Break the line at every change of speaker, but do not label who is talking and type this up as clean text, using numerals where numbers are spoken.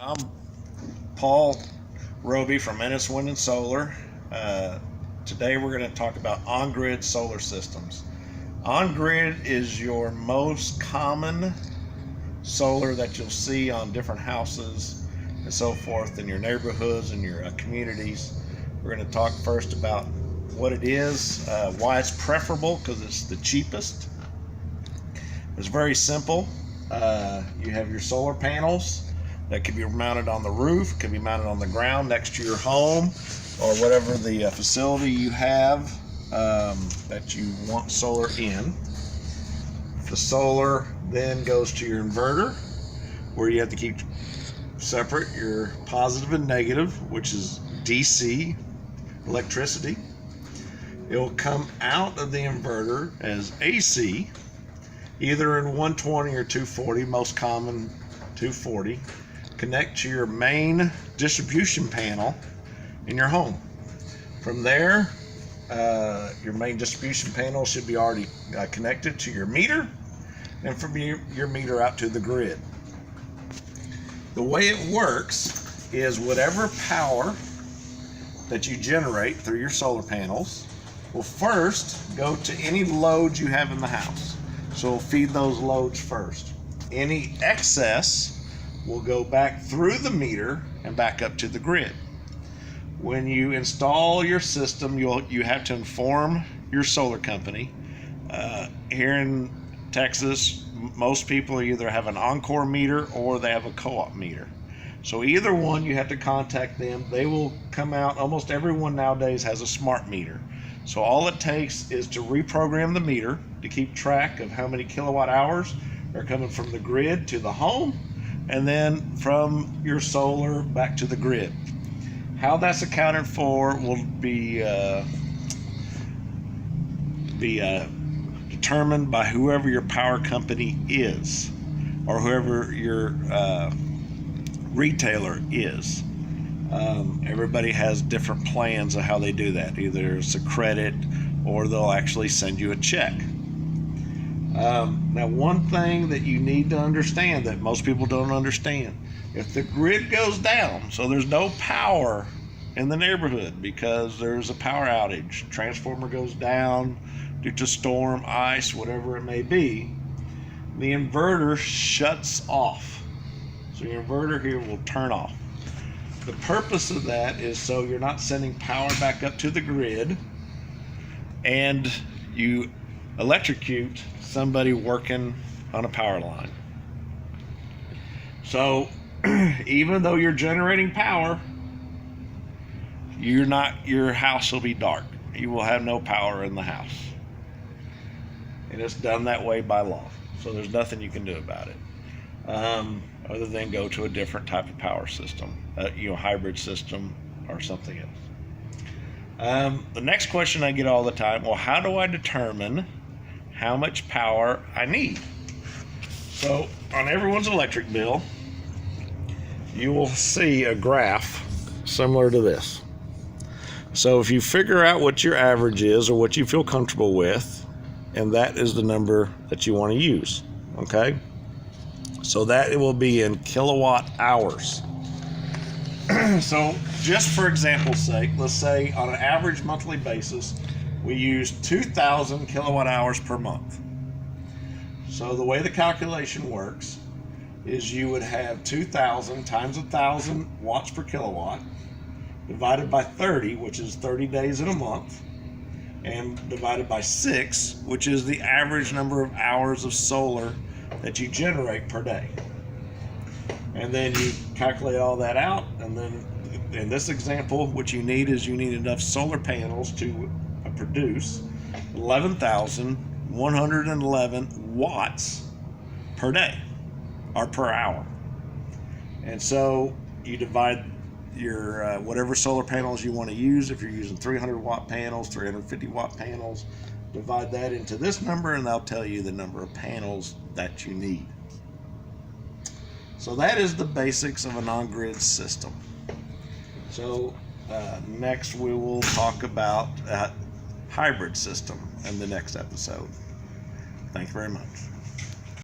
I'm Paul Roby from Ennis Wind and Solar. Today we're going to talk about on-grid solar systems. On-grid is your most common solar that you'll see on different houses and so forth in your neighborhoods and your communities. We're going to talk first about what it is, why it's preferable, because it's the cheapest. It's very simple. You have your solar panels that can be mounted on the roof, can be mounted on the ground next to your home, or whatever the facility you have that you want solar in. The solar then goes to your inverter, where you have to keep separate your positive and negative, which is DC electricity. It will come out of the inverter as AC, either in 120 or 240, most common 240. Connect to your main distribution panel in your home. From there, your main distribution panel should be already connected to your meter, and from your meter out to the grid. The way it works is whatever power that you generate through your solar panels will first go to any loads you have in the house. So it'll feed those loads first. Any excess will go back through the meter and back up to the grid. When you install your system, you have to inform your solar company. Here in Texas, most people either have an Encore meter or they have a co-op meter. So either one, you have to contact them. They will come out. Almost everyone nowadays has a smart meter. So all it takes is to reprogram the meter to keep track of how many kilowatt hours are coming from the grid to the home, and then from your solar back to the grid. How that's accounted for will be determined by whoever your power company is, or whoever your retailer is. Everybody has different plans of how they do that. Either it's a credit or they'll actually send you a check. Now, one thing that you need to understand that most people don't understand, if the grid goes down, so there's no power in the neighborhood because there's a power outage, transformer goes down due to storm, ice, whatever it may be, the inverter shuts off. So your inverter here will turn off. The purpose of that is so you're not sending power back up to the grid and you electrocute somebody working on a power line. So even though you're generating power, your house will be dark. You will have no power in the house. And it's done that way by law. So there's nothing you can do about it. Other than go to a different type of power system, hybrid system or something else. The next question I get all the time, well, how do I determine how much power I need? So on everyone's electric bill, you will see a graph similar to this. So if you figure out what your average is or what you feel comfortable with, and that is the number that you want to use, okay? So that it will be in kilowatt hours. So just for example's sake, let's say on an average monthly basis, we use 2,000 kilowatt hours per month. So the way the calculation works is you would have 2,000 times 1,000 watts per kilowatt divided by 30, which is 30 days in a month, and divided by 6, which is the average number of hours of solar that you generate per day. And then you calculate all that out, and then in this example, what you need is enough solar panels to produce 11,111 watts per day or per hour. And so you divide your whatever solar panels you want to use. If you're using 300 watt panels, 350 watt panels, divide that into this number and they'll tell you the number of panels that you need. So that is the basics of a on-grid system. So next we will talk about a hybrid system in the next episode. Thank you very much.